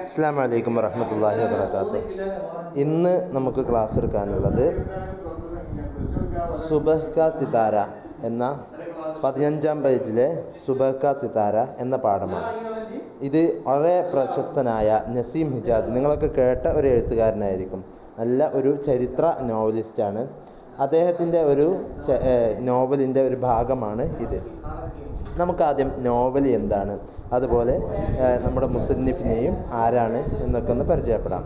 അസ്സലാമു അലൈക്കും വറഹ്മത്തുള്ളാഹി വബറകാതുഹു. ഇന്ന് നമുക്ക് ക്ലാസ് എടുക്കാനുള്ളത് സുബഹ് കാ സിതാര എന്ന 15-ാം പേജിലെ സുബഹ് കാ സിതാര എന്ന പാഠമാണ്. ഇത് വളരെ പ്രശസ്തനായ നസീം ഹിജാസ്, നിങ്ങളൊക്കെ കേട്ട ഒരു എഴുത്തുകാരനായിരിക്കും. നല്ല ഒരു ചരിത്ര നോവലിസ്റ്റാണ്. അദ്ദേഹത്തിൻ്റെ ഒരു നോവലിൻ്റെ ഒരു ഭാഗമാണ് ഇത്. നമുക്കാദ്യം നോവൽ എന്താണ്, അതുപോലെ നമ്മുടെ മുസന്നിഫിനെയും ആരാണ് എന്നൊക്കെ ഒന്ന് പരിചയപ്പെടാം.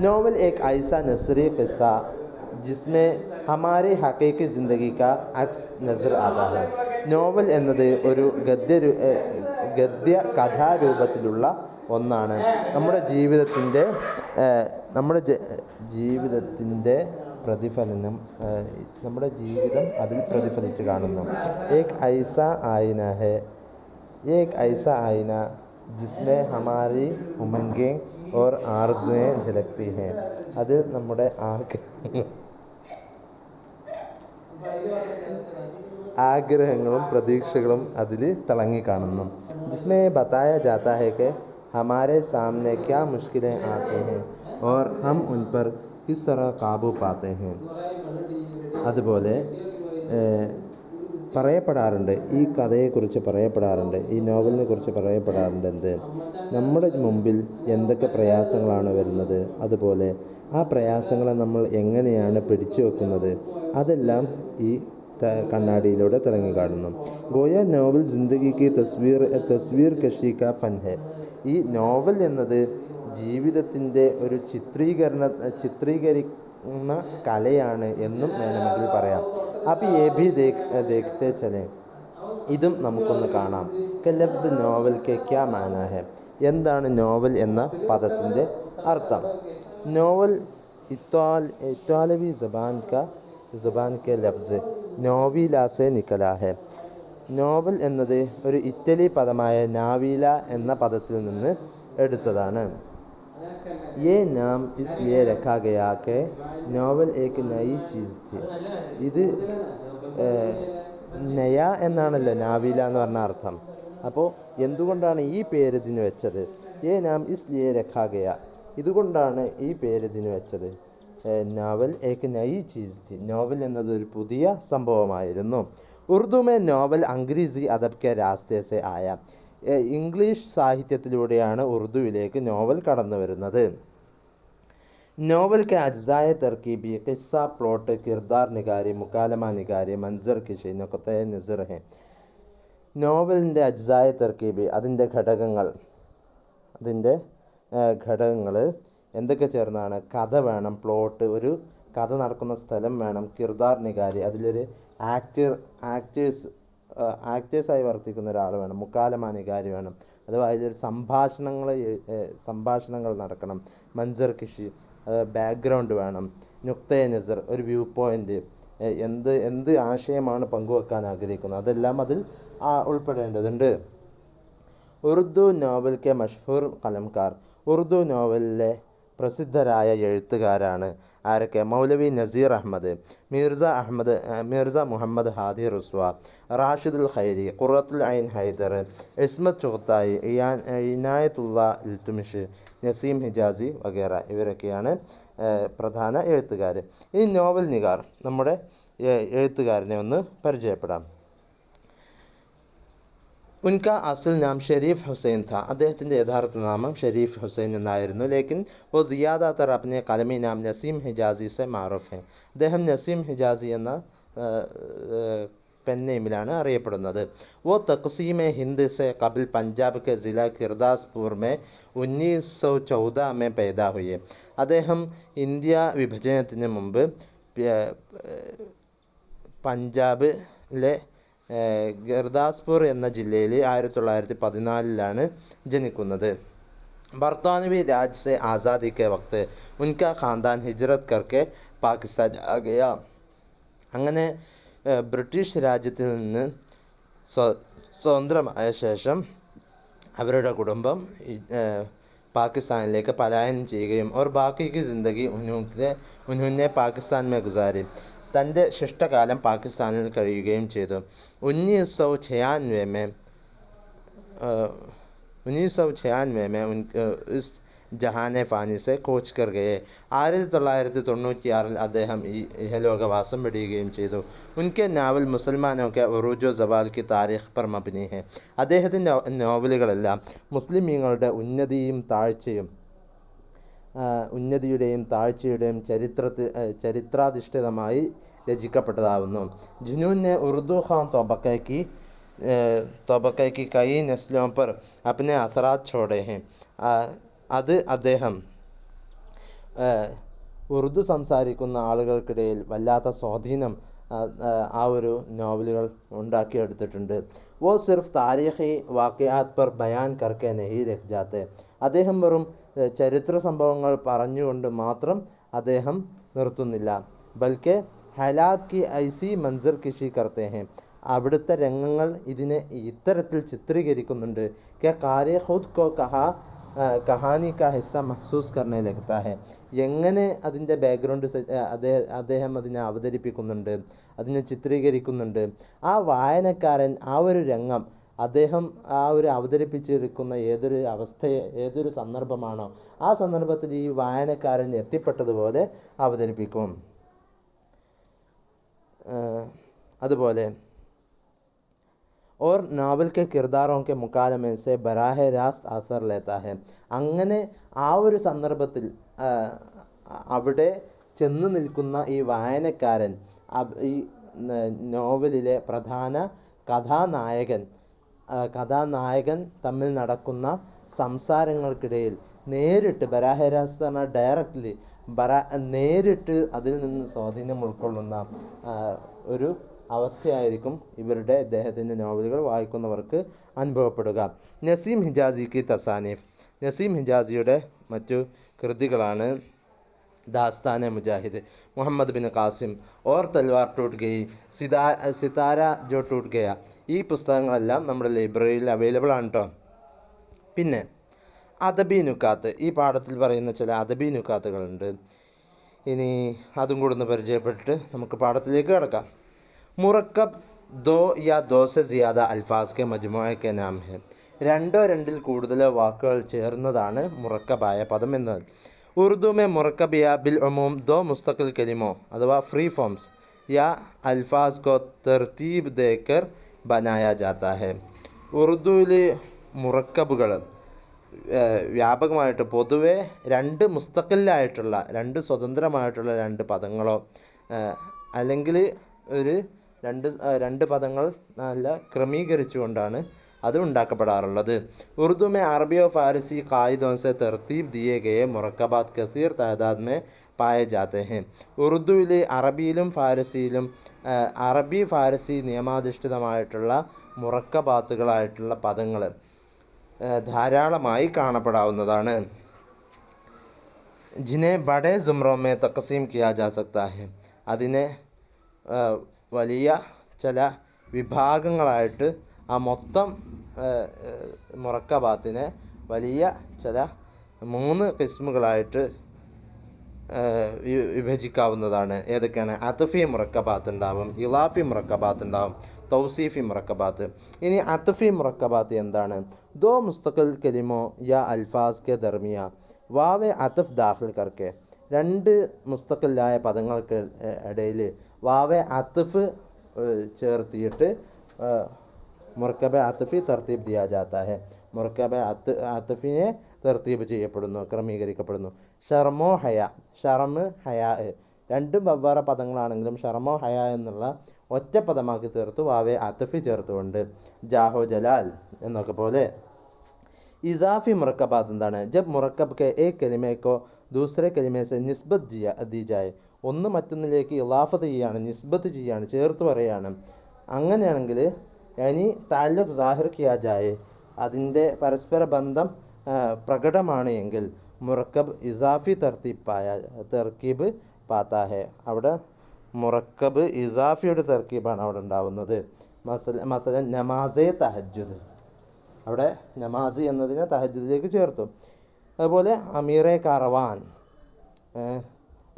നോവൽ ഏക് ഐസ നസ്രി ഖിസ്സ ജിസ്മേ ഹമാരെ ഹഖീഖി ജിന്ദഗി കാ അക്സ് നസർ ആതാ ഹൈ. നോവൽ എന്നത് ഒരു ഗദ്യ കഥാരൂപത്തിലുള്ള ഒന്നാണ്. നമ്മുടെ ജീവിതത്തിൻ്റെ പ്രതിഫലനം, നമ്മുടെ ജീവിതം അതിൽ പ്രതിഫലിച്ച് കാണുന്നു. ഏക് ഐസ ആയിന ഹെ, ഏക് ഐസ ആയിന ജിസ്മേ ഹമാരി ഉമംഗെ ഓർ ആർസുയെ ഝലക്തി ഹെ. അത് നമ്മുടെ ആഗ്രഹങ്ങളും പ്രതീക്ഷകളും അതിൽ തിളങ്ങി കാണുന്നു. ജിസ്മേ ബതായ ജാതാ ഹെ കെ ഹമാരെ സാമനെ ക്യാ മുഷ്കിലേं ആती हैं और हम उन पर किस तरह काबू पाते हैं. അതുപോലെ പറയപ്പെടാറുണ്ട്, ഈ കഥയെക്കുറിച്ച് പറയപ്പെടാറുണ്ട്, ഈ നോവലിനെ കുറിച്ച് പറയപ്പെടാറുണ്ട് എന്ത്, നമ്മുടെ മുമ്പിൽ എന്തൊക്കെ പ്രയാസങ്ങളാണ് വരുന്നത്, അതുപോലെ ആ പ്രയാസങ്ങളെ നമ്മൾ എങ്ങനെയാണ് പിടിച്ചു വെക്കുന്നത്, അതെല്ലാം ഈ കണ്ണാടിയിലൂടെ തിളങ്ങി കാണുന്നു. ഗോയ നോവൽ ജിന്ദഗിക്ക് തസ്വീർ കശി കാ ഫൻ ഹെ. ഈ നോവൽ എന്നത് ജീവിതത്തിൻ്റെ ഒരു ചിത്രീകരിക്കുന്ന കലയാണ് എന്നും വേണമെങ്കിൽ പറയാം. അപ്പോൾ ഏ ദേഖ്തേ ചലേ, ഇതും നമുക്കൊന്ന് കാണാം. ലഫ്സ് നോവൽ കെ ക്യാ മാനാ ഹെ. എന്താണ് നോവൽ എന്ന പദത്തിൻ്റെ അർത്ഥം? നോവൽ ഇത്വാലവി ജുബാൻ കെ ലഫ്സ് നോവീല സെ നിക്കലാ ഹെ. നോവൽ എന്നത് ഒരു ഇറ്റലി പദമായ നാവീല എന്ന പദത്തിൽ നിന്ന് എടുത്തതാണ്. ये नाम इसलिए रखा गया कि നോവൽ एक नई चीज़ थी. ഇത് നയ എന്നാണല്ലോ നാവീല എന്ന് പറഞ്ഞ അർത്ഥം. അപ്പോൾ എന്തുകൊണ്ടാണ് ഈ പേര് ഇതിന് വെച്ചത്? ये नाम इसलिए रखा गया, ഇതുകൊണ്ടാണ് ഈ പേര് ഇതിന് വെച്ചത്. നോവൽ एक नई चीज़ थी. നോവൽ എന്നത് ഒരു പുതിയ സംഭവമായിരുന്നു. ഉറുദു में നോവൽ अंग्रेज़ी अदब के रास्ते से आया. ഇംഗ്ലീഷ് സാഹിത്യത്തിലൂടെയാണ് ഉറുദുവിലേക്ക് നോവൽ കടന്നു വരുന്നത്. നോവൽ കെ അജ്സായ തർക്കീബി ഖിസ്സ, പ്ലോട്ട്, കിർദാർ നിഗാരി, മുക്കാലമ നിഗാരി, മൻസർ കിഷി, നുഖ്തേ നസർ ഹെ. നോവലിൻ്റെ അജ്സായ തർക്കീബി, അതിൻ്റെ ഘടകങ്ങൾ എന്തൊക്കെ ചേർന്നാണ്? കഥ വേണം, പ്ലോട്ട്, ഒരു കഥ നടക്കുന്ന സ്ഥലം വേണം, കിർദാർ നിഗാരി, അതിലൊരു ആക്ടേഴ്സായി വർത്തിക്കുന്ന ഒരാൾ വേണം, മുക്കാലമ നിഗാരി വേണം, അഥവാ അതിലൊരു സംഭാഷണങ്ങൾ നടക്കണം, മൻസർ കിഷി, ബാക്ക്ഗ്രൗണ്ട് വേണം, നുഖ്തേ നസർ, ഒരു വ്യൂ പോയിൻ്റ്, എന്ത് ആശയമാണ് പങ്കുവെക്കാൻ ആഗ്രഹിക്കുന്നത്, അതെല്ലാം അതിൽ ഉൾപ്പെടേണ്ടതുണ്ട്. ഉറുദു നോവൽ കെ മഷ്ഹൂർ കലംകാർ. ഉറുദു നോവലിലെ പ്രസിദ്ധരായ എഴുത്തുകാരാണ് ആരൊക്കെ? മൗലവി നസീർ അഹമ്മദ്, മിർസ മുഹമ്മദ് ഹാദി റുസ്വ, റാഷിദുൽ ഖൈരി, ഖുറത്തുൽ ഐൻ ഹൈദർ, ഇസ്മത്ത് ചുഗ്തായി, ഇനായത്തുള്ള ഇൽത്തുമിഷ്, നസീം ഹിജാസി വഗേറ. ഇവരൊക്കെയാണ് പ്രധാന എഴുത്തുകാർ. ഈ നോവൽ നിഗാർ, നമ്മുടെ എഴുത്തുകാരനെ ഒന്ന് പരിചയപ്പെടാം. ഉൻക അസൽ നാം ഷെരീഫ് ഹുസൈൻ ഥാ. അദ്ദേഹത്തിൻ്റെ യഥാർത്ഥ നാമം ഷെരീഫ് ഹുസൈൻ എന്നായിരുന്നു. ലേക്കിൻ വോ സിയാദാതർ അപ്നെ കലമി നാം നസീം ഹിജാസി സെ മാറൂഫ് ഹെ. അദ്ദേഹം നസീം ഹിജാസി എന്ന പെൻ നെയിമിലാണ് അറിയപ്പെടുന്നത്. വോ തഖ്സീമെ ഹിന്ദ് സെ Kapil Punjab K ജില Gurdaspur may 1914 may പൈദാ ഹുയെ. അദ്ദേഹം ഇന്ത്യ വിഭജനത്തിന് മുമ്പ് പഞ്ചാബിലെ ഗുർദാസ്പൂർ എന്ന ജില്ലയിൽ 1914 ജനിക്കുന്നത്. ബർത്താനവി രാജ് സെ ആസാദി കെ വക്ത് ഉൻക ഖാൻദാൻ ഹിജ്റത്ത് കർക്കെ പാകിസ്ഥാൻ ആ ഗയ. അങ്ങനെ ബ്രിട്ടീഷ് രാജ്യത്തിൽ നിന്ന് സ്വതന്ത്രമായ ശേഷം അവരുടെ കുടുംബം പാകിസ്ഥാനിലേക്ക് പലായനം ചെയ്യുകയും और बाकी की ज़िंदगी उन्होंने पाकिस्तान में गुजारी. തൻ്റെ ശിഷ്ടകാലം പാകിസ്ഥാനിൽ കഴിയുകയും ചെയ്തു. 1996 1996 में उन इस ജഹാനെ ഫാനി സെ കോച്ച് കർ ഗയെ. 1996 അദ്ദേഹം ഈ ഇഹലോകവാസം വെടിയുകയും ചെയ്തു. ഉൻകെ നാവൽ മുസൽമാനോ കെ ഉറൂജോ സവാൽ കി താരീഖ് പർ മബ്നി ഹെ. അദ്ദേഹത്തിൻ്റെ നോവലുകളെല്ലാം മുസ്ലിമീങ്ങളുടെ ഉന്നതിയുടെയും താഴ്ചയുടെയും ചരിത്രാധിഷ്ഠിതമായി രചിക്കപ്പെട്ടതാവുന്നു. ജുനൂനെ ഉറുദു ഖാൻ तबक़े की कई नस्लों पर अपने असरात छोड़े हैं. അത് അദ്ദേഹം ഉറുദു സംസാരിക്കുന്ന ആളുകൾക്കിടയിൽ വല്ലാത്ത സ്വാധീനം ആ ഒരു നോവലുകൾ ഉണ്ടാക്കിയെടുത്തിട്ടുണ്ട്. വോ സിർഫ് താരീഖി വാഖിയാത്ത് പർ ബയാൻ കർക്കെ നഹി രഹ് ജാത്തെ. അദ്ദേഹം വെറും ചരിത്ര സംഭവങ്ങൾ പറഞ്ഞുകൊണ്ട് മാത്രം അദ്ദേഹം നിർത്തുന്നില്ല. ബൽക്കെ ഹലാത്ത് കി ഐസി മൻസർ കിഷി കർത്തെ ഹെ. അവിടുത്തെ രംഗങ്ങൾ ഇതിനെ ഇത്തരത്തിൽ ചിത്രീകരിക്കുന്നുണ്ട്. കെ കാരെ ഖുദ് കോ കഹാനി കാ ഹിസ്സ മഹ്സൂസ് കർനെ ലഗ്താ ഹെ. എങ്ങനെ അതിൻ്റെ ബാക്ക്ഗ്രൗണ്ട് അദ്ദേഹം അതിനെ അവതരിപ്പിക്കുന്നുണ്ട്, അതിനെ ചിത്രീകരിക്കുന്നുണ്ട്. ആ വായനക്കാരൻ ആ ഒരു രംഗം അദ്ദേഹം ആ ഒരു അവതരിപ്പിച്ചിരിക്കുന്ന ഏതൊരു ഏതൊരു സന്ദർഭമാണോ ആ സന്ദർഭത്തിൽ ഈ വായനക്കാരൻ എത്തിപ്പെട്ടതുപോലെ അവതരിപ്പിക്കും. അതുപോലെ और नावल के किरदारों के मुकालमे से बराह रास्त असर लेता है. അങ്ങനെ ആ ഒരു സന്ദർഭത്തിൽ അവിടെ ചെന്ന് നിൽക്കുന്ന ഈ വായനക്കാരൻ ഈ നോവലിലെ പ്രധാന കഥാനായകൻ തമ്മിൽ നടക്കുന്ന സംസാരങ്ങൾക്കിടയിൽ നേരിട്ട് ബരാഹരാസ് എന്ന ഡയറക്റ്റ്ലി നേരിട്ട് അതിൽ നിന്ന് സ്വാധീനം ഉൾക്കൊള്ളുന്ന ഒരു അവസ്ഥയായിരിക്കും ഇദ്ദേഹത്തിൻ്റെ നോവലുകൾ വായിക്കുന്നവർക്ക് അനുഭവപ്പെടുക. നസീം ഹിജാസി കി തസാനീഫ്. നസീം ഹിജാസിയുടെ മറ്റു കൃതികളാണ് ദാസ്താനെ മുജാഹിദ്, മുഹമ്മദ് ബിൻ ഖാസിം, ഓർ തൽവാർ ടൂട്ട് ഗയി, സിതാര ജോ ടൂട്ട് ഗയ. ഈ പുസ്തകങ്ങളെല്ലാം നമ്മുടെ ലൈബ്രറിയിൽ അവൈലബിൾ ആണ് കേട്ടോ. പിന്നെ അദബി നുക്കാത്ത്, ഈ പാഠത്തിൽ പറയുന്ന ചില അദബി നുക്കാത്തുകളുണ്ട്. ഇനി അതും കൂടെ ഒന്ന് പരിചയപ്പെട്ടിട്ട് നമുക്ക് പാഠത്തിലേക്ക് കിടക്കാം. മുറക്കബ് ദോ യാ ദോ സെ സിയാദ അൽഫാസ് കെ മജ്മുഅ കെ നാം ഹെ. രണ്ടോ രണ്ടിൽ കൂടുതലോ വാക്കുകൾ ചേർന്നതാണ് മുറക്കബായ പദം എന്നത്. ഉറുദു മേ മുറക്കബ് യാ ബിൽ ഉമൂം ദോ മുസ്തഖിൽ കലിമോ അഥവാ ഫ്രീ ഫോംസ് യാ അൽഫാസ് കോ തർത്തീബ് ദേക്കർ ബനായ ജാത്ത ഹെ. ഉറുദുവിൽ മുറക്കബുകൾ വ്യാപകമായിട്ട് പൊതുവെ രണ്ട് മുസ്തഖിലായിട്ടുള്ള സ്വതന്ത്രമായിട്ടുള്ള രണ്ട് പദങ്ങളോ അല്ലെങ്കിൽ രണ്ട് പദങ്ങൾ നല്ല ക്രമീകരിച്ചുകൊണ്ടാണ് അത് ഉണ്ടാക്കപ്പെടാറുള്ളത്. ഉറുദു മേ അറബിയോ ഫാരസി ഖായിദോं से तरतीब दिए गए मुरक्कबात कसीर तादाद में पाए जाते हैं. ഉറുദുവിൽ അറബിയിലും ഫാരസിയിലും അറബി ഫാരസി നിയമാധിഷ്ഠിതമായിട്ടുള്ള മുറക്കബാത്തുകളായിട്ടുള്ള പദങ്ങൾ ധാരാളമായി കാണപ്പെടാവുന്നതാണ്. ജിനെ ബഡേ സുമ്രോ മേ തഖസീം കിയാ ജാ സക്താ ഹെ. അതിനെ വലിയ ചില വിഭാഗങ്ങളായിട്ട് ആ മൊത്തം മുറക്കബാത്തിനെ വലിയ ചില 3 കിസ്മുകളായിട്ട് വിഭജിക്കാവുന്നതാണ്. ഏതൊക്കെയാണ്? അത്ഫി മുറക്കബാത്ത് ഉണ്ടാവും, ഇലാഫി മുറക്കബാത്ത് ഉണ്ടാവും, തൗസീഫി മുറക്കബാത്ത്. ഇനി അത്ഫി മുറക്കബാത്ത് എന്താണ്? ദോ മുസ്തഖിൽ കലിമോ യാ അൽഫാസ് കെ ദർമിയ വാവെ അത്ഫ് ദാഖിൽ കർക്കെ. രണ്ട് മുസ്തഖിലായ പദങ്ങൾക്ക് ഇടയിൽ വാവെ അത്ഫ് ചേർത്തിയിട്ട് മുറക്കബ അത്ഫി തർത്തീബ് ദിയാ ജാത്ത ഹെ. മുറക്കബ അത്ഫിനെ തർത്തീബ് ചെയ്യപ്പെടുന്നു, ക്രമീകരിക്കപ്പെടുന്നു. ഷർമോ ഹയ, ഷർമ് ഹയാ, രണ്ടും വെവ്വേറെ പദങ്ങളാണെങ്കിലും ഷർമോ ഹയ എന്നുള്ള ഒറ്റ പദമാക്കി തീർത്തു വാവെ അത്ഫി ചേർത്തുകൊണ്ട്. ജാഹോ ജലാൽ എന്നൊക്കെ പോലെ. ഇസാഫി മുറക്കബാത്ത് എന്താണ്? ജബ് മുറക്കബ് കെ ഏക് കലിമേക്കോ ദൂസറെ കലിമേ സെ നിസ്ബത്ത് ദി ജായ്. ഒന്ന് മറ്റൊന്നിലേക്ക് ഇലാഫത്ത് ചെയ്യാണ്, നിസ്ബത്ത് ചെയ്യാണ്, ചേർത്ത് പറയുകയാണ്. അങ്ങനെയാണെങ്കിൽ യാനി താല്ലുഖ് സാഹിർ കിയാ ജായ്, അതിൻ്റെ പരസ്പര ബന്ധം പ്രകടമാണ് എങ്കിൽ മുറക്കബ് ഇസാഫി തർക്കീബ് പാത്താ ഹെ. അവിടെ മുറക്കബ് ഇസാഫിയുടെ തർക്കീബാണ് അവിടെ ഉണ്ടാവുന്നത്. മസലൻ നമാസെ തഹജ്ജുദ്, അവിടെ നമാസി എന്നതിനെ തഹജ്ജുദിലേക്ക് ചേർത്തു. അതുപോലെ അമീറെ കാറവാൻ,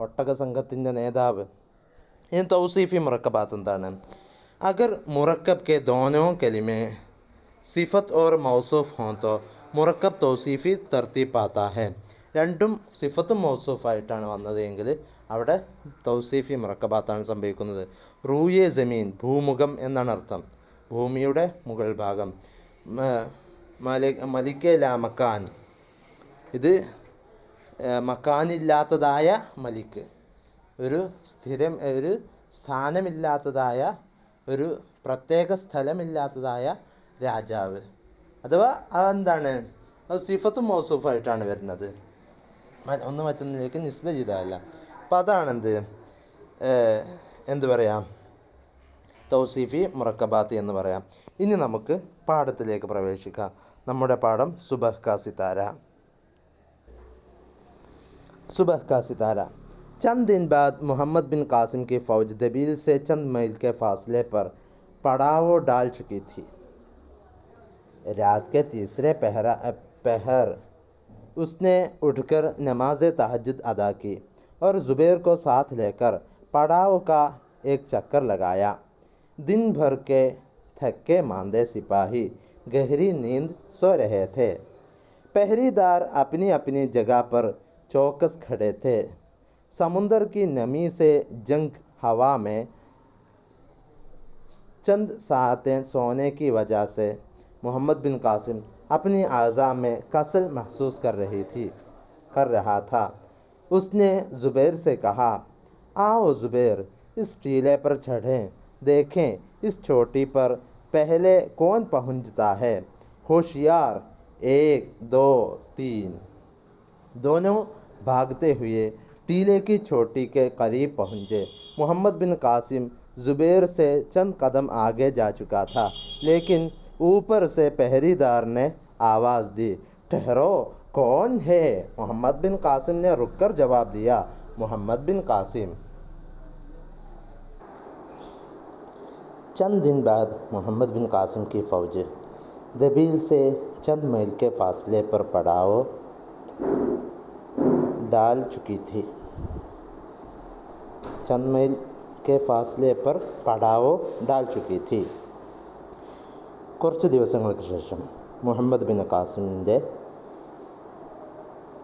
ഒട്ടക സംഘത്തിൻ്റെ നേതാവ്. ഇനി തൗസീഫി മുറക്കബാത്ത് എന്താണ്? अगर मुरक्कब के दोनों कलिमे सिफत और मौसूफ हों तो മുറക്കബ് തൗസീഫി തർത്തീബ് പാത്താ ഹെ. രണ്ടും സിഫത്തും മൗസൂഫായിട്ടാണ് വന്നത് എങ്കിൽ അവിടെ തൗസീഫി മുറക്കബാത്താണ് സംഭവിക്കുന്നത്. റൂയെ ജമീൻ, ഭൂമുഖം എന്നാണ് അർത്ഥം, ഭൂമിയുടെ മുകൾ ഭാഗം. മലിക്കെ ലാ മക്കാൻ, ഇത് മക്കാനില്ലാത്തതായ മലിക്ക്, ഒരു സ്ഥാനമില്ലാത്തതായ, ഒരു പ്രത്യേക സ്ഥലമില്ലാത്തതായ രാജാവ്. അഥവാ അതെന്താണ്, അത് സിഫത്തും മൗസൂഫായിട്ടാണ് വരുന്നത്, ഒന്ന് മറ്റൊന്നിലേക്ക് നിസ്ബ ചെയ്തതല്ല. അപ്പം അതാണെന്ത് എന്ത് പറയാം, തൗസീഫി മുറക്കബാത്ത് എന്ന് പറയാം. ഇനി നമുക്ക് പാഠത്തിലേക്ക് പ്രവേശിക്കാം. നമ്മുടെ പാഠം സുബഹ് കാ സിതാര. सुबह का सितारा. चंद दिन बाद मोहम्मद बिन कासिम की फ़ौज दबील से चंद मील के फासले पर पड़ाव डाल चुकी थी. रात के तीसरे पहर उसने उठकर नमाज तहज्जुद अदा की और ज़ुबैर को साथ लेकर पड़ाव का एक चक्कर लगाया. दिन भर के थके मांदे सिपाही गहरी नींद सो रहे थे. पहरेदार अपनी अपनी जगह पर चौकस खड़े थे. समुंदर की नमी से जंग हवा में चंद सातें सोने की वजह से मोहम्मद बिन कासिम अपनी आज़ा में कसल महसूस कर रहा था. उसने ज़ुबैर से कहा, आओ ज़ुबैर, इस टीले पर चढ़ें, देखें इस चोटी पर पहले कौन पहुंचता है. होशियार, 1 2 3. दोनों भागते हुए टीले की चोटी के करीब पहुँचे. मोहम्मद बिन कासिम ज़ुबैर से चंद कदम आगे जा चुका था, लेकिन ऊपर से पहरेदार ने आवाज़ दी, ठहरो, कौन है. मोहम्मद बिन कासिम ने रुककर जवाब दिया, मोहम्मद बिन कासिम. चंद दिन बाद मोहम्मद बिन कासिम की फ़ौज दबील से चंद मील के फासले पर पड़ाव डाल चुकी थी. चंद मील के फासले पर പടാവോ ഡാൽ ചുക്കി थी. കുറച്ച് ദിവസങ്ങൾക്ക് ശേഷം മുഹമ്മദ് ബിൻ കാസിമിൻ്റെ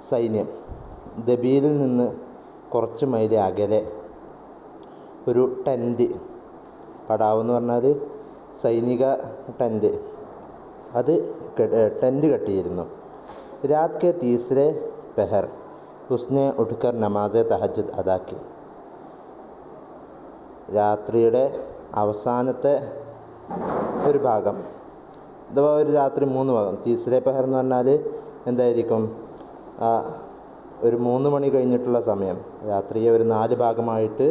സൈന്യം ദബീലിൽ നിന്ന് കുറച്ച് മൈൽ അകലെ ഒരു ടെൻറ്റ്, പടാവ് എന്ന് പറഞ്ഞാൽ സൈനിക ടെൻറ്റ്, അത് ടെൻറ്റ് കെട്ടിയിരുന്നു. രാത് കെ തീസരെ പെഹർ ഉസ്നെ ഉഠ്കർ നമാസെ തഹജ്ജുദ് അദാ കി. രാത്രിയുടെ അവസാനത്തെ ഒരു ഭാഗം, അഥവാ ഒരു രാത്രി 3 ഭാഗം. തീസരെ പെഹർ എന്ന് പറഞ്ഞാൽ എന്തായിരിക്കും, ഒരു 3 മണി കഴിഞ്ഞിട്ടുള്ള സമയം, രാത്രിയെ ഒരു 4 ഭാഗമായിട്ട്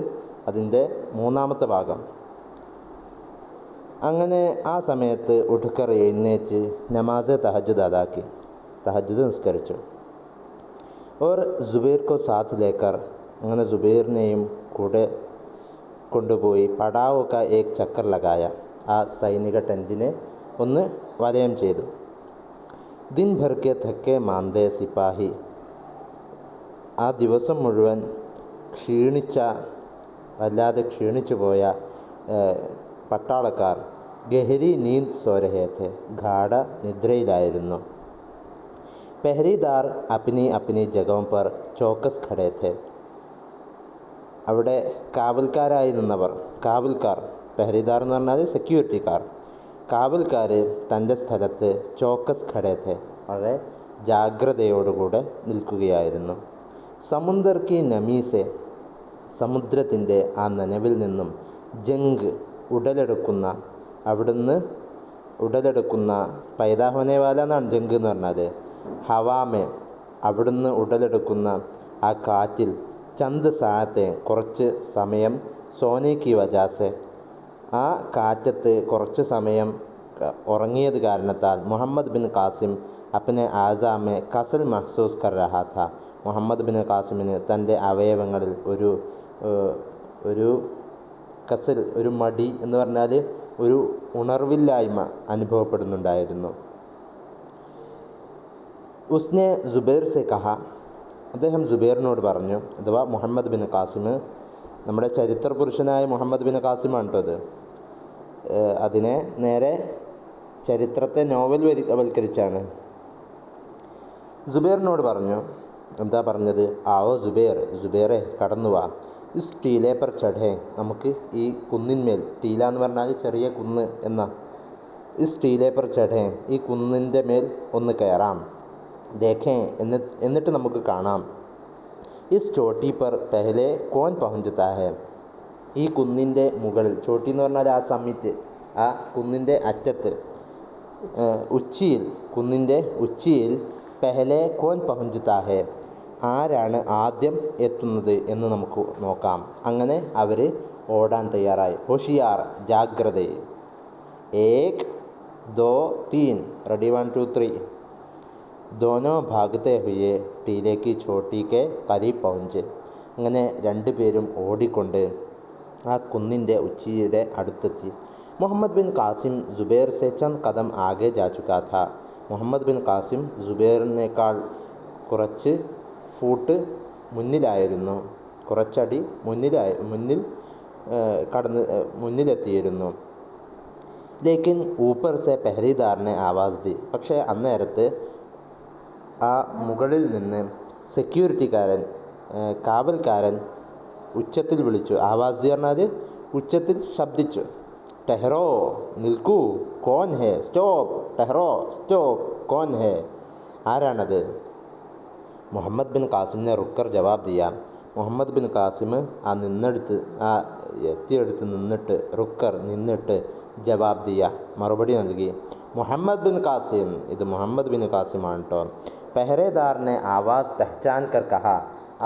അതിൻ്റെ 3-ാമത്തെ ഭാഗം. അങ്ങനെ ആ സമയത്ത് ഉഠ്കർ എഴുന്നേറ്റ് നമാസെ തഹജ്ജുദ് അദാ കി, തഹജ്ജുദ് നിസ്കരിച്ചു. और ज़ुबैर को साथ लेकर, അങ്ങനെ ज़ുബൈറിനെയും കൂടെ കൊണ്ടുപോയി പടാവോ കാ ഏക് ചക്കർ ലഗായ, ആ സൈനിക ടെൻറ്റിനെ ഒന്ന് വലയം ചെയ്തു. ദിൻ ഭർ കെ ഥക്കെ മാന്ദേ സിപ്പാഹി, ആ ദിവസം മുഴുവൻ വല്ലാതെ ക്ഷീണിച്ചു പോയ പട്ടാളക്കാർ ഗഹരി നീന്ദ് സോ രഹേ थे, ഗാഢ നിദ്രയിലായിരുന്നു. പഹരീദാർ അപ്നി അപ്നി ജഗഹോं पर चौकस खड़े थे. അവിടെ കാവൽക്കാരായി നിന്നവർ, പഹരീദാർ എന്ന് പറഞ്ഞാൽ സെക്യൂരിറ്റിക്കാർ, കാവൽക്കാർ തൻ്റെ സ്ഥലത്ത് ചോക്കസ് ഖഡേ थे, വളരെ ജാഗ്രതയോടുകൂടെ നിൽക്കുകയായിരുന്നു. സമുന്ദർ കി നമീസെ, സമുദ്രത്തിൻ്റെ ആ നനവിൽ നിന്നും, ജംഗ് ഉടലെടുക്കുന്ന പൈദാ ഹോനെ വാല എന്നാണ് ജംഗ് എന്ന് പറഞ്ഞാൽ. ഹവാമേ, അവിടുന്ന് ഉടലെടുക്കുന്ന ആ കാറ്റിൽ, ചന്ദ് സാത്തെ, കുറച്ച് സമയം, സോനെ കി വജാസെ, ആ കാറ്റത്ത് കുറച്ച് സമയം ഉറങ്ങിയത് കാരണത്താൽ, മുഹമ്മദ് ബിൻ കാസിം അപ്നെ ആസാമെ കസൽ മഹ്സൂസ് കർ രഹാ ഥാ, മുഹമ്മദ് ബിൻ കാസിമിന് തൻ്റെ അവയവങ്ങളിൽ ഒരു കസൽ, ഒരു മടി എന്ന് പറഞ്ഞാൽ ഒരു ഉണർവില്ലായ്മ അനുഭവപ്പെടുന്നുണ്ടായിരുന്നു. ഉസ്നെ സുബൈർ സെ കഹ, അദ്ദേഹം സുബൈറിനോട് പറഞ്ഞു, അഥവാ മുഹമ്മദ് ബിൻ കാസിം, നമ്മുടെ ചരിത്ര പുരുഷനായ മുഹമ്മദ് ബിൻ കാസിമാണ് കേട്ടത്. അതിനെ നേരെ ചരിത്രത്തെ നോവൽ വൽക്കരിച്ചാണ് സുബൈറിനോട് പറഞ്ഞു. എന്താ പറഞ്ഞത്? ആവോ സുബൈർ, സുബൈറെ കടന്നു വാ. ഇസ് ടീലെ പർ ചढ़े, നമുക്ക് ഈ കുന്നിന്മേൽ, ടീല എന്ന് പറഞ്ഞാൽ ചെറിയ കുന്ന് എന്ന, ഇസ് ടീലെ പർ ചढ़े, ഈ കുന്നിൻ്റെ മേൽ ഒന്ന് കയറാം. ദേഖേ, എന്നിട്ട് നമുക്ക് കാണാം. ഇസ് ചോട്ടി പർ പെഹലെ കോൻ പഹുഞ്ചത്താ ഹെ, ഈ കുന്നിൻ്റെ മുകളിൽ, ചോട്ടി എന്ന് പറഞ്ഞാൽ ആ സമ്മിറ്റ്, ആ കുന്നിൻ്റെ അറ്റത്ത്, ഉച്ചിയിൽ, കുന്നിൻ്റെ ഉച്ചിയിൽ പെഹലെ കോൻ പഹുഞ്ചത്താ ഹെ, ആരാണ് ആദ്യം എത്തുന്നത് എന്ന് നമുക്ക് നോക്കാം. അങ്ങനെ അവർ ഓടാൻ തയ്യാറായി. ഹോഷിയാർ, ജാഗ്രത. ഏക് ദോ തീൻ, റെഡി 1 2 3. दोनों भागते हुए टीले की छोटी के करीब पहुँचे. അങ്ങനെ രണ്ടുപേരും ഓടിക്കൊണ്ട് ആ കുന്നിൻ്റെ ഉച്ചിയുടെ അടുത്തെത്തി. മുഹമ്മദ് ബിൻ കാസിം സുബൈർ സെ ചന്ദ് കദം ആകെ ജാ ചുക്കാ था. മുഹമ്മദ് ബിൻ കാസിം സുബൈറിനേക്കാൾ കുറച്ച് ഫൂട്ട് മുന്നിലായിരുന്നു, കുറച്ചടി മുന്നിലെത്തിയിരുന്നു. ലേക്കിൻ ഊപ്പർ സെ പെഹരീദാറിനെ ആവാസ് ദി, പക്ഷേ അന്നേരത്ത് ആ മുകളിൽ നിന്ന് സെക്യൂരിറ്റിക്കാരൻ, കാവൽക്കാരൻ ഉച്ചത്തിൽ വിളിച്ചു. ആവാസ് ദി പറഞ്ഞാൽ ഉച്ചത്തിൽ ശബ്ദിച്ചു. ടെഹ്റോ, നിൽക്കൂ, കോൻ ഹേ, സ്റ്റോപ്പ്, ടെഹ്റോ, സ്റ്റോപ്പ്, കോൻ ഹേ, ആരാണത്? മുഹമ്മദ് ബിൻ കാസിമിനെ റുക്കർ ജവാബ് ദിയ. മുഹമ്മദ് ബിൻ കാസിം ആ എത്തിയെടുത്ത് നിന്നിട്ട്, റുക്കർ നിന്നിട്ട് ജവാബ് ദിയ, മറുപടി നൽകി. മുഹമ്മദ് ബിൻ കാസിം, ഇത് മുഹമ്മദ് ബിൻ കാസിമാണ് കേട്ടോ. പെഹറേദാറിനെ ആവാസ് പെഹ്ചാൻ കർ കഹ,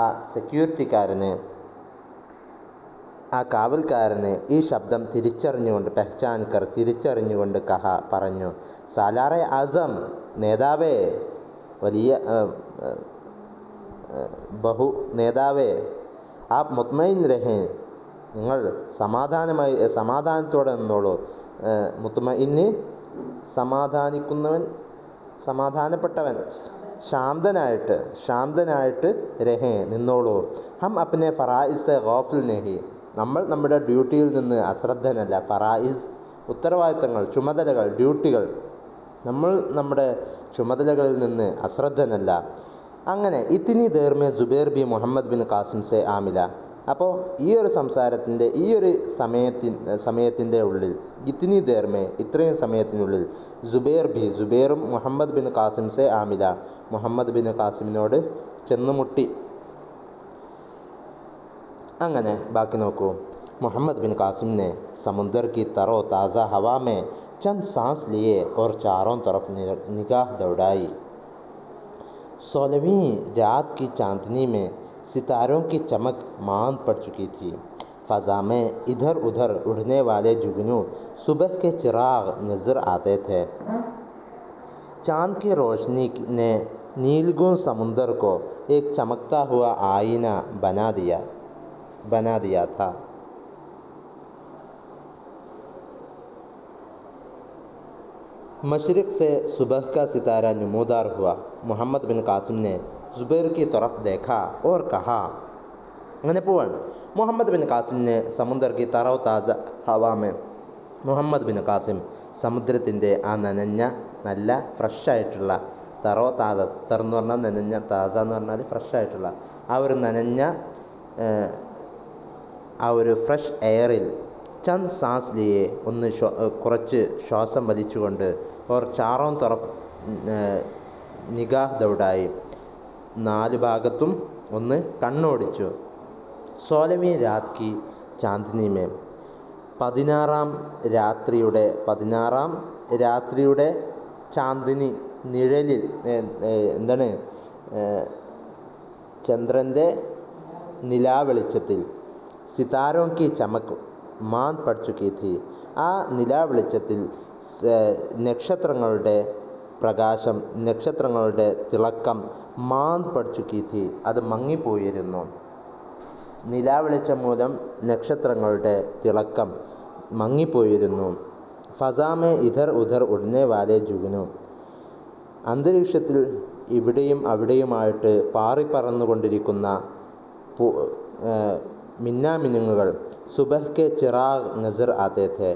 ആ സെക്യൂരിറ്റിക്കാരന്, ആ കാവൽക്കാരന് ഈ ശബ്ദം തിരിച്ചറിഞ്ഞുകൊണ്ട്, പെഹ്ചാൻ കർ തിരിച്ചറിഞ്ഞുകൊണ്ട് കഹ പറഞ്ഞു. സാലാറെ ആസം, നേതാവേ, വലിയ നേതാവേ, ആപ് മുത്മയിൻ രഹേ, നിങ്ങൾ സമാധാനത്തോടെ നിന്നോളൂ. മുത്മയിന് സമാധാനിക്കുന്നവൻ, സമാധാനപ്പെട്ടവൻ, ശാന്തനായിട്ട് രഹേ, നിന്നോളൂ. ഹം അപ്നെ ഫറായിസ് ഗാഫിൽ നഹി, നമ്മൾ നമ്മുടെ ഡ്യൂട്ടിയിൽ നിന്ന് അശ്രദ്ധനല്ല. ഫറായിസ് ഉത്തരവാദിത്തങ്ങൾ, ചുമതലകൾ, ഡ്യൂട്ടികൾ, നമ്മൾ നമ്മുടെ ചുമതലകളിൽ നിന്ന് അശ്രദ്ധനല്ല. അങ്ങനെ ഇത്തിനി ദേർമേ സുബൈർ ബി മുഹമ്മദ് ബിൻ കാസിം സെ ആമില. അപ്പോൾ ഈ ഒരു സംസാരത്തിൻ്റെ, ഈ ഒരു സമയത്തിൻ്റെ ഉള്ളിൽ, ഇത്തിനി ദേർമേ, ഇത്രയും സമയത്തിനുള്ളിൽ, സുബൈറും മുഹമ്മദ് ബിൻ കാസിം സെ ആമില, മുഹമ്മദ് ബിൻ കാസിമിനോട് ചെന്നുമുട്ടി. അങ്ങനെ ബാക്കി നോക്കൂ. മുഹമ്മദ് ബിൻ कासिम ने समुंदर की तरो ताज़ा हवा में चंद सांस लिए और चारों तरफ निगाह दौड़ाई. 16वीं रात की चांदनी में सितारों की चमक मांद पड़ चुकी थी. फ़ज़ा में इधर उधर उड़ने वाले जुगनू सुबह के चिराग नज़र आते थे. चांद की रोशनी ने नीलगुण समुंदर को एक चमकता हुआ आईना बना दिया था. मशरिक़ से सुबह का सितारा नमूदार हुआ. मोहम्मद बिन कासिम ने जुबैर की तरफ देखा और कहा. അങ്ങനെ പോവാണ്. മുഹമ്മദ് ബിൻ കാസിമിനെ സമുദ്ര की तरो ताज़ा हवा में, മുഹമ്മദ് ബിൻ കാസിം സമുദ്രത്തിൻ്റെ ആ നനഞ്ഞ, നല്ല ഫ്രഷായിട്ടുള്ള, തറോ താസ, എന്ന് പറഞ്ഞാൽ നനഞ്ഞ, താസ എന്ന് പറഞ്ഞാൽ ഫ്രഷായിട്ടുള്ള ആ ഒരു നനഞ്ഞ, ആ ഒരു ഫ്രഷ് എയറിൽ ചന്ദ് സാൻസ് ലിയെ, ഒന്ന് കുറച്ച് ശ്വാസം വലിച്ചുകൊണ്ട്, ഓർ ചാറോം തുറഫ് നിഗാഹ് ദൗഡായി, 4 ഭാഗത്തും ഒന്ന് കണ്ണോടിച്ചു. 16वीं രാത് കി ചാന്ദിനി മേ, 16ാം രാത്രിയുടെ ചാന്ദിനി, നിഴലിൽ, എന്താണ്, ചന്ദ്രൻ്റെ നിലാവെളിച്ചത്തിൽ, സിതാരോ കി ചമക് മാൻ പട് ചുക്കി थी, ആ നിലാവെളിച്ചത്തിൽ നക്ഷത്രങ്ങളുടെ പ്രകാശം, നക്ഷത്രങ്ങളുടെ തിളക്കം, മാൻ പട് ചുക്കി थी, അത് മങ്ങിപ്പോയിരുന്നു. നിലാവെളിച്ചം മൂലം നക്ഷത്രങ്ങളുടെ തിളക്കം മങ്ങിപ്പോയിരുന്നു. ഫസാമെ ഇധർ ഉധർ ഉടനെ വാലെ ജുഗനു, അന്തരീക്ഷത്തിൽ ഇവിടെയും അവിടെയുമായിട്ട് പാറിപ്പറന്നുകൊണ്ടിരിക്കുന്ന മിന്നാമിനുങ്ങുകൾ, സുബഹ് കെ ചിറാഗ് നസർ ആത്തെ थे,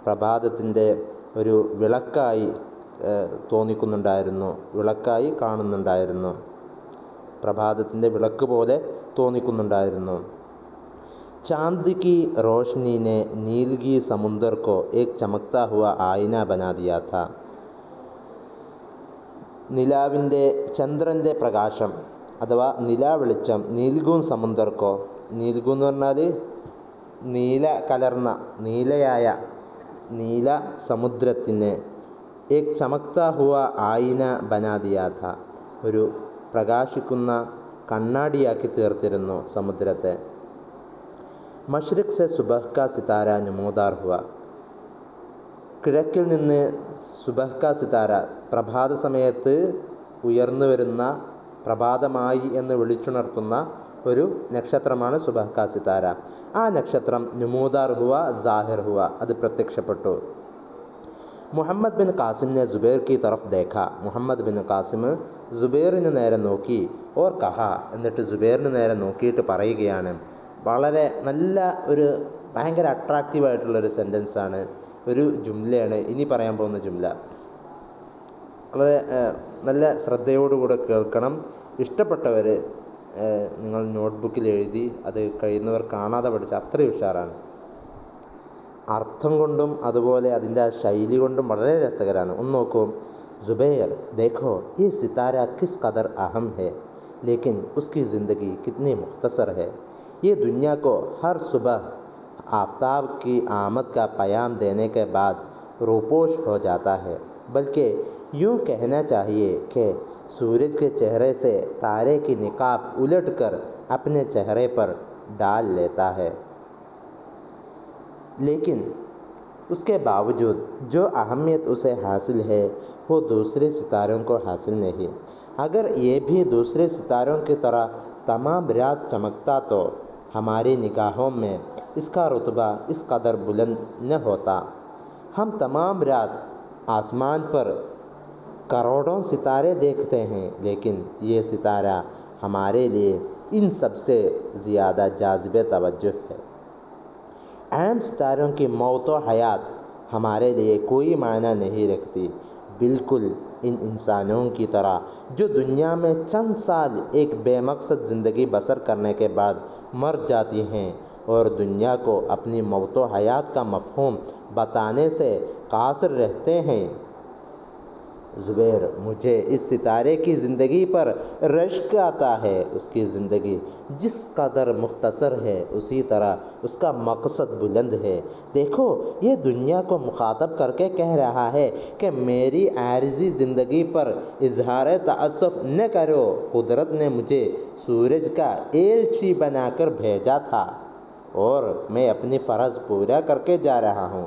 പ്രഭാതത്തിൻ്റെ ഒരു വിളക്കായി തോന്നിക്കുന്നുണ്ടായിരുന്നു, വിളക്കായി കാണുന്നുണ്ടായിരുന്നു, പ്രഭാതത്തിൻ്റെ വിളക്ക് പോലെ തോന്നിക്കുന്നുണ്ടായിരുന്നു. चांद की रोशनी ने नीलगी समुंदर को एक चमकता हुआ आईना बना दिया था. നിലാവിൻ്റെ ചന്ദ്രൻ്റെ പ്രകാശം അഥവാ നിലാവെളിച്ചം നീൽഗൂൻ സമുദ്രക്കോ, നീൽഗു എന്ന് പറഞ്ഞാൽ നീല കലർന്ന നീലയായ നീല സമുദ്രത്തിന് ഏക് ചമക്താ ഹുവ ആയിന ബനാ ദിയാ ഥാ, ഒരു പ്രകാശിക്കുന്ന കണ്ണാടിയാക്കി തീർത്തിരുന്നു സമുദ്രത്തെ. മഷ്രിഖ് സെ സുബഹ് കാ സിതാര നമോദാർ ഹുവ, കിഴക്കിൽ നിന്ന് സുബഹ് കാ സിതാര പ്രഭാത സമയത്ത് ഉയർന്നു വരുന്ന, പ്രഭാതമായി എന്ന് വിളിച്ചുണർത്തുന്ന ഒരു നക്ഷത്രമാണ് സുബഹ് കാ സിതാര. ആ നക്ഷത്രം നമോദാർ ഹുവ സാഹിർ ഹുവ, അത് പ്രത്യക്ഷപ്പെട്ടു. മുഹമ്മദ് ബിൻ ഖാസിം ने जुबैर की तरफ देखा, മുഹമ്മദ് ബിൻ ഖാസിം ജുബൈറിന് നേരെ നോക്കി. ഓർ കഹ, എന്നിട്ട് ജുബൈറിന് നേരെ നോക്കിയിട്ട് പറയുകയാണ്. വളരെ നല്ല ഒരു ഭയങ്കര അട്രാക്റ്റീവായിട്ടുള്ളൊരു സെൻറ്റൻസാണ്, ഒരു ജുംലയാണ് ഇനി പറയാൻ പോകുന്ന ജുംല. വളരെ നല്ല ശ്രദ്ധയോടുകൂടെ കേൾക്കണം. ഇഷ്ടപ്പെട്ടവർ നിങ്ങൾ നോട്ട്ബുക്കിൽ എഴുതി, അത് കഴിയുന്നവർ കാണാതെ പഠിച്ച അത്രയും ഉഷാറാണ്. അർത്ഥം കൊണ്ടും അതുപോലെ അതിൻ്റെ ആ ശൈലി കൊണ്ടും വളരെ രസകരമാണ്. ഒന്ന് നോക്കൂ. जुबैर देखो ये सितारा किस कदर अहम है, लेकिन उसकी ज़िंदगी कितनी मुख्तसर है. ये दुनिया को हर सुबह आफताब की आमद का प्याम देने के बाद रूपोश हो जाता है, बल्कि यूँ कहना चाहिए कि सूरज के चेहरे से तारे की निकाब उलटकर अपने चेहरे पर डाल लेता है, लेकिन उसके बावजूद जो अहमियत उसे हासिल है वो दूसरे सितारों को हासिल नहीं. अगर ये भी दूसरे सितारों की तरह तमाम रात चमकता तो हमारी निगाहों में इसका रुतबा इस कदर बुलंद न होता. हम तमाम रात आसमान पर करोड़ों सितारे देखते हैं, लेकिन ये सितारा हमारे लिए इन सबसे ज़्यादा जाज़िब तवज्जो है. अहम सितारों की मौत व हयात हमारे लिए कोई मायना नहीं रखती, बिल्कुल इन इंसानों की तरह जो दुनिया में चंद साल एक बेमकसद ज़िंदगी बसर करने के बाद मर जाती हैं और दुनिया को अपनी मौत व हयात का मफ़हूम बताने से कासिर रहते हैं. ज़ुबैर, मुझे इस सितारे की ज़िंदगी पर रश्क आता है. उसकी ज़िंदगी जिस कदर मुख्तसर है उसी तरह उसका मकसद बुलंद है. देखो, ये दुनिया को मुखातब करके कह रहा है कि मेरी आरिज़ी ज़िंदगी पर इजहार तअस्सुफ़ न करो. कुदरत ने मुझे सूरज का एलची बनाकर भेजा था और मैं अपनी फ़र्ज़ पूरा करके जा रहा हूँ.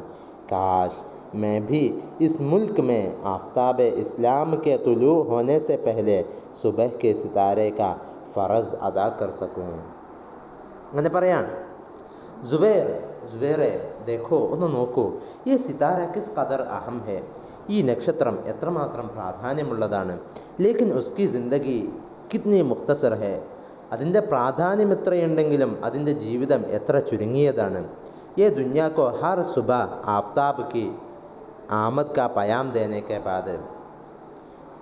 काश मैं भी इस मुल्क में आफताब इस्लाम के तुलू होने से पहले सुबह के सितारे का फ़र्ज़ अदा कर सकूँ. അങ്ങനെ പറയാണ്. ജുബൈറെ ദേഖോ, ഒന്ന് നോക്കൂ. ഈ സിതാര കിസ് ഖദർ അഹം ഹെ, ഈ നക്ഷത്രം എത്രമാത്രം പ്രാധാന്യമുള്ളതാണ്. ലേക്കിൻ ഉസ്കി ജിന്ദഗി കിത്നി മുഖ്തസർ ഹെ, അതിൻ്റെ പ്രാധാന്യം എത്രയുണ്ടെങ്കിലും അതിൻ്റെ ജീവിതം എത്ര ചുരുങ്ങിയതാണ്. യേ ദുനിയാ കോ ഹർ സുബഹ ആഫ്താബ് കി ആമദ് കാ പയാം ദേനെ കെ ബാദ്,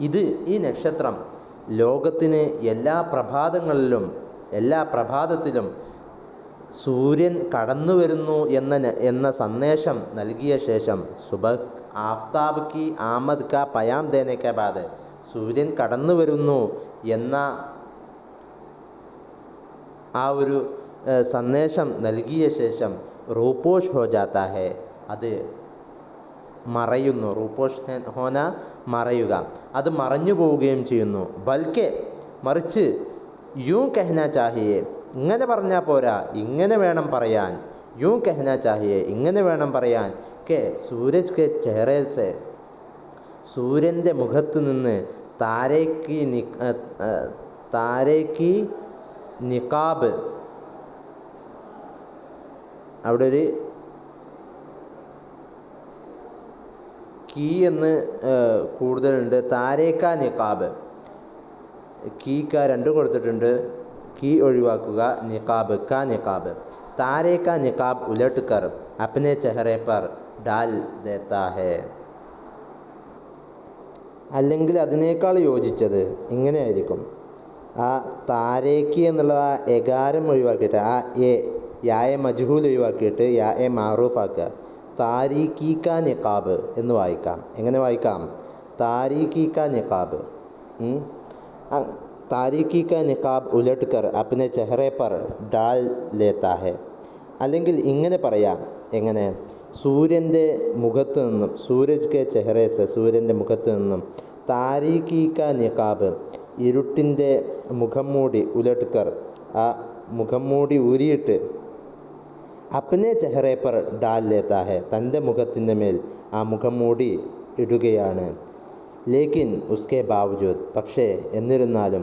ഇത് ഈ നക്ഷത്രം ലോകത്തിന് എല്ലാ പ്രഭാതത്തിലും സൂര്യൻ കടന്നു വരുന്നു എന്ന സന്ദേശം നൽകിയ ശേഷം, സുബഹ് ആഫ്താബ് കി ആമദ് കാ പയാം ദേനെ കെ ബാദ്, സൂര്യൻ കടന്നു വരുന്നു എന്ന ആ ഒരു സന്ദേശം നൽകിയ ശേഷം റൂപോഷ് ഹോ ജാത്ത ഹെ, അത് മറയുന്നു. റൂപോഷ് ഹോന മറയുക, അത് മറഞ്ഞു പോവുകയും ചെയ്യുന്നു. ബൽക്കെ, മറിച്ച് യൂം കഹ്നാ ചാഹിയെ, ഇങ്ങനെ പറഞ്ഞാൽ പോരാ, ഇങ്ങനെ വേണം പറയാൻ. യൂം കഹ്നാ ചാഹിയെ, ഇങ്ങനെ വേണം പറയാൻ. കെ സൂരജ് കെ ചെഹ്റെ സെ, സൂര്യൻ്റെ മുഖത്ത് നിന്ന് താരേക്ക് നിഖാബ്, അവിടെ ഒരു കീ എന്ന് കൂടുതലുണ്ട്. താരേക്ക നിഖാബ്, കീക്ക രണ്ടും കൊടുത്തിട്ടുണ്ട്, കീ ഒഴിവാക്കുക. നിഖാബ് കാ നിഖാബ്, താരേക്ക നിഖാബ് ഉലട്ട് കർ അപ്നെ ചെഹ്റെ പർ ഡാൽ ദേത്താ ഹെ. അല്ലെങ്കിൽ അതിനേക്കാൾ യോജിച്ചത് ഇങ്ങനെയായിരിക്കും. ആ താരേക്ക് എന്നുള്ള ആ എകാരം ഒഴിവാക്കിയിട്ട് ആ എ യായ മജ്ഹൂൽ ഒഴിവാക്കിയിട്ട് യാ എ മാറൂഫാക്കുക. താരീഖീക്ക നിഖാബ് എന്ന് വായിക്കാം. എങ്ങനെ വായിക്കാം? താരീഖീക്ക നിഖാബ്. താരീഖി का निकाब उलट कर अपने चेहरे पर डाल लेता है. അല്ലെങ്കിൽ ഇങ്ങനെ പറയാം. എങ്ങനെ? സൂര്യൻ്റെ മുഖത്ത് നിന്നും, സൂരജ് കെ ചെഹറേസ്, സൂര്യൻ്റെ മുഖത്ത് നിന്നും താരീഖി का നിഖാബ്, ഇരുട്ടിൻ്റെ മുഖം മൂടി, ഉലട്ട് കർ, ആ മുഖം മൂടി ഊരിയിട്ട് അപ്നെ ചെഹറെ പർ ഡാൽ ലേത്താ ഹെ, തൻ്റെ മുഖത്തിൻ്റെ മേൽ ആ മുഖം മൂടി ഇടുകയാണ്. ലേക്കിൻ ഉസ്കെ ബാവജൂദ്, പക്ഷേ എന്നിരുന്നാലും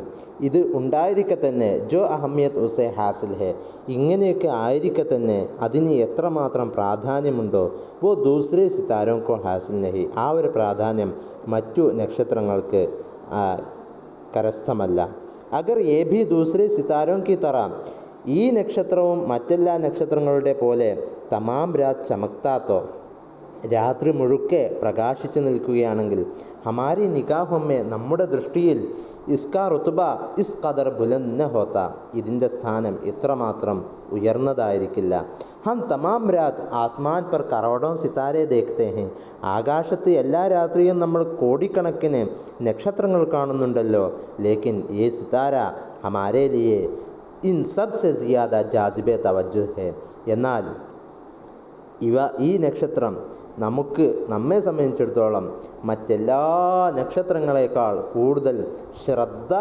ഇത് ഉണ്ടായിരിക്കെ തന്നെ, ജോ അഹമ്മിയത്ത് ഉസെ ഹാസിൽ ഹെ, ഇങ്ങനെയൊക്കെ ആയിരിക്കെ തന്നെ അതിന് എത്രമാത്രം പ്രാധാന്യമുണ്ടോ, വോ ദൂസരെ സിതാരോം കോ ഹാസിൽ നഹി, ആ ഒരു പ്രാധാന്യം മറ്റു നക്ഷത്രങ്ങൾക്ക് കരസ്ഥമല്ല. അഗർ ഏ ഭി ദൂസരെ സിതാരോം കി തറ, ഈ നക്ഷത്രവും മറ്റെല്ലാ നക്ഷത്രങ്ങളുടെ പോലെ തമാം രാത് ചമക്താത്തോ, രാത്രി മുഴുക്കെ പ്രകാശിച്ചു നിൽക്കുകയാണെങ്കിൽ, ഹമാരി നിഗാഹുമ്മെ, നമ്മുടെ ദൃഷ്ടിയിൽ, ഇസ്കാ റുത്ബ ഇസ് ഖദർ ബുലന്ദ ഹോത്ത, ഇതിൻ്റെ സ്ഥാനം ഇത്രമാത്രം ഉയർന്നതായിരിക്കില്ല. ഹം തമാം രാത് ആസ്മാൻ പർ കറോടോ സിതാരെ ദേഖ്തേ ഹെ, ആകാശത്ത് എല്ലാ രാത്രിയും നമ്മൾ കോടിക്കണക്കിന് നക്ഷത്രങ്ങൾ കാണുന്നുണ്ടല്ലോ. ലേക്കിൻ യേ സിതാര ഹമാരെ ലിയേ ഇൻ സബ് സെ സിയാദ ജാസിബെ തവജ്ജുഹ് ഹെ, എന്നാൽ ഈ നക്ഷത്രം നമ്മെ സംബന്ധിച്ചിടത്തോളം മറ്റെല്ലാ നക്ഷത്രങ്ങളെക്കാൾ കൂടുതൽ ശ്രദ്ധ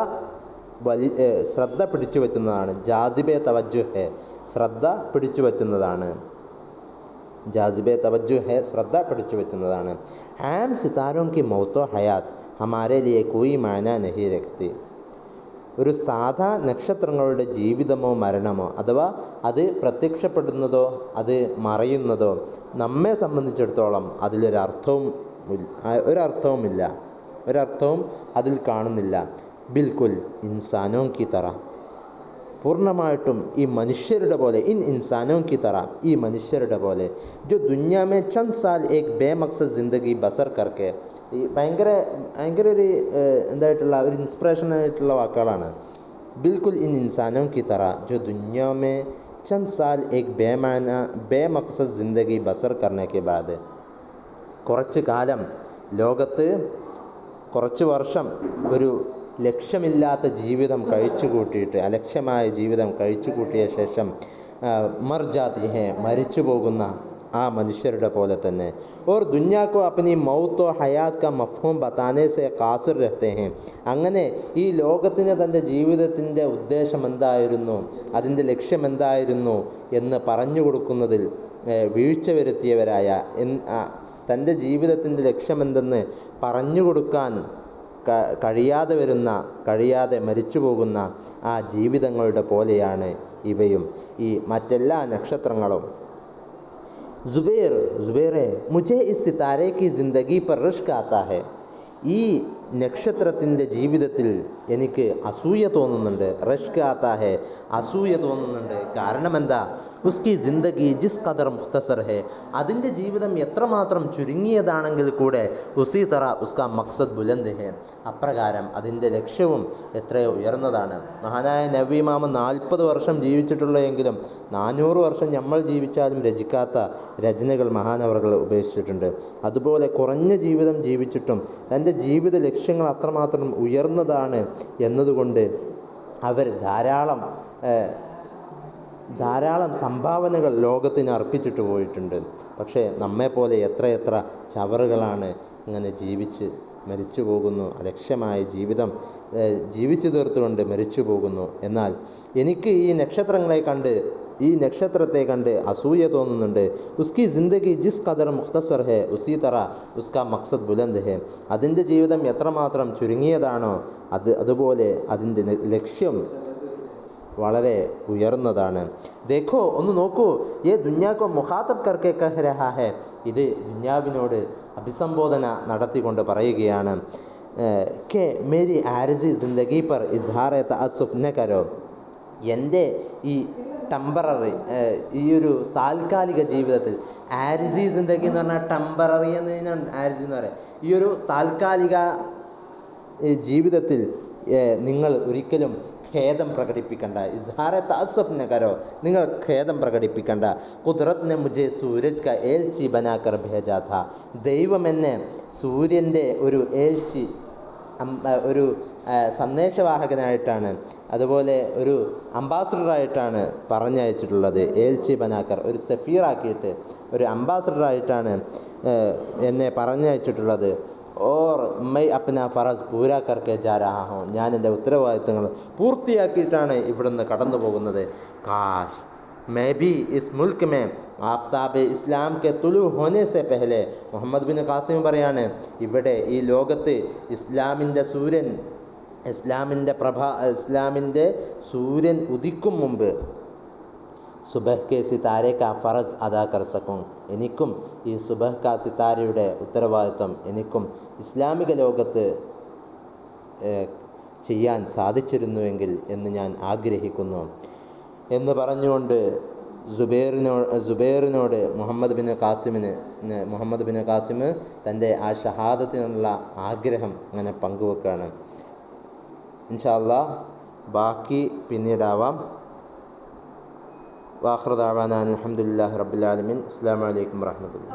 പിടിച്ചു വയ്ക്കുന്നതാണ്. ജാസിബെ തവജ്ജുഹ്, ശ്രദ്ധ പിടിച്ചു വയ്ക്കുന്നതാണ്. ജാസിബെ തവജ്ജുഹ്, ശ്രദ്ധ പിടിച്ചു വയ്ക്കുന്നതാണ്. ആം സിതാരോं की मौतो हयात हमारे लिए कोई मायना नहीं रखती, ഒരു സാധാ നക്ഷത്രങ്ങളുടെ ജീവിതമോ മരണമോ, അഥവാ അത് പ്രത്യക്ഷപ്പെടുന്നതോ അത് മറയുന്നതോ നമ്മെ സംബന്ധിച്ചിടത്തോളം ഒരർത്ഥവും അതിൽ കാണുന്നില്ല. ബിൽക്കുൽ ഇൻസാനോ കി തറ, പൂർണ്ണമായിട്ടും ഈ മനുഷ്യരുടെ പോലെ, ഇൻ ഇൻസാനോ കി തറ, ഈ മനുഷ്യരുടെ പോലെ, ജോ ദുനിയാമേ ചന്ദ് സാൽ ഏക് ബേമക്സദ് ജിന്ദഗി ബസർ കർക്കെ, ഈ ഭയങ്കര ഒരു എന്തായിട്ടുള്ള ഒരു ഇൻസ്പിറേഷനായിട്ടുള്ള വാക്കുകളാണ്. ബിൽക്കുൽ ഇൻ ഇൻസാനോ കി തറ ജോ ദുനിയാമേ ചന്ദ് സാൽ ഏക് ബേമക്സദ് ജിന്ദഗി ബസർ കർനെ കെ ബാദ്, കുറച്ച് കാലം ലോകത്ത്, കുറച്ച് വർഷം ഒരു ലക്ഷ്യമില്ലാത്ത ജീവിതം കഴിച്ചു കൂട്ടിയിട്ട്, അലക്ഷ്യമായ ജീവിതം കഴിച്ചു കൂട്ടിയ ശേഷം മർ ജാതി ഹെ, മരിച്ചു പോകുന്ന ആ മനുഷ്യരുടെ പോലെ തന്നെ. ഓർ ദുനിയാക്കോ അപ്പനി മൗത്തോ ഹയാത്ത് കാ മഫ്ഹൂം ബതാനെ സെ ഖാസിർ രഹ്തേ ഹെ, അങ്ങനെ ഈ ലോകത്തിന് തൻ്റെ ജീവിതത്തിൻ്റെ ഉദ്ദേശം എന്തായിരുന്നു, അതിൻ്റെ ലക്ഷ്യം എന്തായിരുന്നു എന്ന് പറഞ്ഞു കൊടുക്കുന്നതിൽ വീഴ്ച വരുത്തിയവരായ, തൻ്റെ ജീവിതത്തിൻ്റെ ലക്ഷ്യമെന്തെന്ന് പറഞ്ഞു കൊടുക്കാൻ കഴിയാതെ മരിച്ചു പോകുന്ന ആ ജീവിതങ്ങളുടെ പോലെയാണ് ഇവയും, ഈ മറ്റെല്ലാ നക്ഷത്രങ്ങളും. जुबेरे मुझे इस सितारे की ज़िंदगी पर रश्क आता है, ഈ നക്ഷത്രത്തിൻ്റെ ജീവിതത്തിൽ എനിക്ക് അസൂയ തോന്നുന്നുണ്ട്. റഷ്ക ആത്താ ഹെ, അസൂയ തോന്നുന്നുണ്ട്. കാരണം എന്താ? ഉസ്കി ജിന്ദഗി ജിസ് ഖദർ മുഖ്തസർ ഹെ, അതിൻ്റെ ജീവിതം എത്രമാത്രം ചുരുങ്ങിയതാണെങ്കിൽ കൂടെ ഉസി തറ ഉസ്കാ മക്സദ് ബുലന്ദ് ഹെ, അപ്രകാരം അതിൻ്റെ ലക്ഷ്യവും എത്രയോ ഉയർന്നതാണ്. മഹാനായ നബി ഇമാം 40 വർഷം ജീവിച്ചിട്ടുള്ളതെങ്കിലും 400 വർഷം നമ്മൾ ജീവിച്ചാലും രചിക്കാത്ത രചനകൾ മഹാനവറുകൾ ഉപേക്ഷിച്ചിട്ടുണ്ട്. അതുപോലെ കുറഞ്ഞ ജീവിതം ജീവിച്ചിട്ടും തൻ്റെ ജീവിത ലക്ഷ്യങ്ങൾ അത്രമാത്രം ഉയർന്നതാണ് എന്നതുകൊണ്ട് അവർ ധാരാളം സംഭാവനകൾ ലോകത്തിന് അർപ്പിച്ചിട്ട് പോയിട്ടുണ്ട്. പക്ഷേ നമ്മെപ്പോലെ എത്രയെത്ര ചവറുകളാണ് ഇങ്ങനെ മരിച്ചു പോകുന്നു, അലക്ഷ്യമായ ജീവിതം ജീവിച്ചു തീർത്തുകൊണ്ട് മരിച്ചു പോകുന്നു. എന്നാൽ എനിക്ക് ഈ നക്ഷത്രത്തെ കണ്ട് അസൂയ തോന്നുന്നുണ്ട്. ഉസ്കി ജിന്ദഗി ജിസ് ഖദർ മുഖ്തസർ ഹെ ഉസി തറ ഉസ്കാ മക്സദ് ബുലന്ദ് ഹെ, അതിൻ്റെ ജീവിതം എത്രമാത്രം ചുരുങ്ങിയതാണോ അതുപോലെ അതിൻ്റെ ലക്ഷ്യം വളരെ ഉയർന്നതാണ്. ദേഖോ, ഒന്ന് നോക്കൂ, യേ ദുനിയാക്കോ മുഖാത്തബ് കർക്കെ കഹ് രഹാ ഹെ, ഇത് ദുനിയാവിനോട് അഭിസംബോധന നടത്തിക്കൊണ്ട് പറയുകയാണ്. കെ മേരി ആരിസി ജിന്ദഗി പർ ഇസ്ഹാറെ തഅസ്സുഫ് ന കരോ, എൻ്റെ ഈ ഈ ഒരു താൽക്കാലിക ജീവിതത്തിൽ, ആരിസി ജിന്ദഗി എന്ന് പറഞ്ഞാൽ ടെമ്പററി എന്നതിനാണ് ആരിസി എന്ന് പറയുക. ഈ ഒരു താൽക്കാലിക ഈ ജീവിതത്തിൽ നിങ്ങൾ ഒരിക്കലും ഖേദം പ്രകടിപ്പിക്കണ്ട. ഇസ്ഹാറെ താസുഫ് ന കരോ, നിങ്ങൾ ഖേദം പ്രകടിപ്പിക്കണ്ട. ഖുദ്റത് നെ മുझे സൂരജ് കാ ഏൽച്ചി ബനാകർ ഭേജാ ഥാ, ദൈവം എന്നെ സൂര്യൻ്റെ ഒരു ഏൽച്ചി, ഒരു സന്ദേശവാഹകനായിട്ടാണ്, അതുപോലെ ഒരു അംബാസഡറായിട്ടാണ് പറഞ്ഞയച്ചിട്ടുള്ളത്. ഏൽച്ചി ബനാക്കർ, ഒരു സഫീറാക്കിയിട്ട്, ഒരു അംബാസഡറായിട്ടാണ് എന്നെ പറഞ്ഞയച്ചിട്ടുള്ളത്. ഓർ മൈ അപ്ന ഫറസ് പൂരാ കർക്കെ ജാ രഹാ ഹൂം, ഞാൻ എൻ്റെ ഉത്തരവാദിത്തങ്ങൾ പൂർത്തിയാക്കിയിട്ടാണ് ഇവിടുന്ന് കടന്നു പോകുന്നത്. കാശ് मैं भी इस मुल्क में ആഫ്താബ് ഇസ്ലാം കെ തുലു ഹോനെ സെ പെഹലെ, മുഹമ്മദ് ബിൻ ഖാസിം പറയാണ്, ഇവിടെ ഈ ലോകത്ത് ഇസ്ലാമിൻ്റെ സൂര്യൻ, ഇസ്ലാമിൻ്റെ സൂര്യൻ ഉദിക്കും മുമ്പ് സുബഹ് കെ സിതാരെ കാ ഫറസ് അദാ കർ സക്കും, എനിക്കും ഈ സുബഹ് കാ സിതാരയുടെ ഉത്തരവാദിത്വം എനിക്കും ഇസ്ലാമിക ലോകത്ത് ചെയ്യാൻ സാധിച്ചിരുന്നുവെങ്കിൽ എന്ന് ഞാൻ ആഗ്രഹിക്കുന്നു എന്ന് പറഞ്ഞുകൊണ്ട് സുബൈറിനോട് മുഹമ്മദ് ബിൻ ഖാസിം തൻ്റെ ആ ഷഹാദത്തിനുള്ള ആഗ്രഹം അങ്ങനെ പങ്കുവെക്കുകയാണ്. ഇൻഷാ അല്ലാഹ് ബാക്കി പിന്നീടാവാം. വാഖിറു ദഅവാനാ അൽഹംദുലില്ലാഹി റബ്ബിൽ ആലമീൻ. അസ്സലാമു അലൈക്കും വറഹ്മത്തുള്ളാഹി.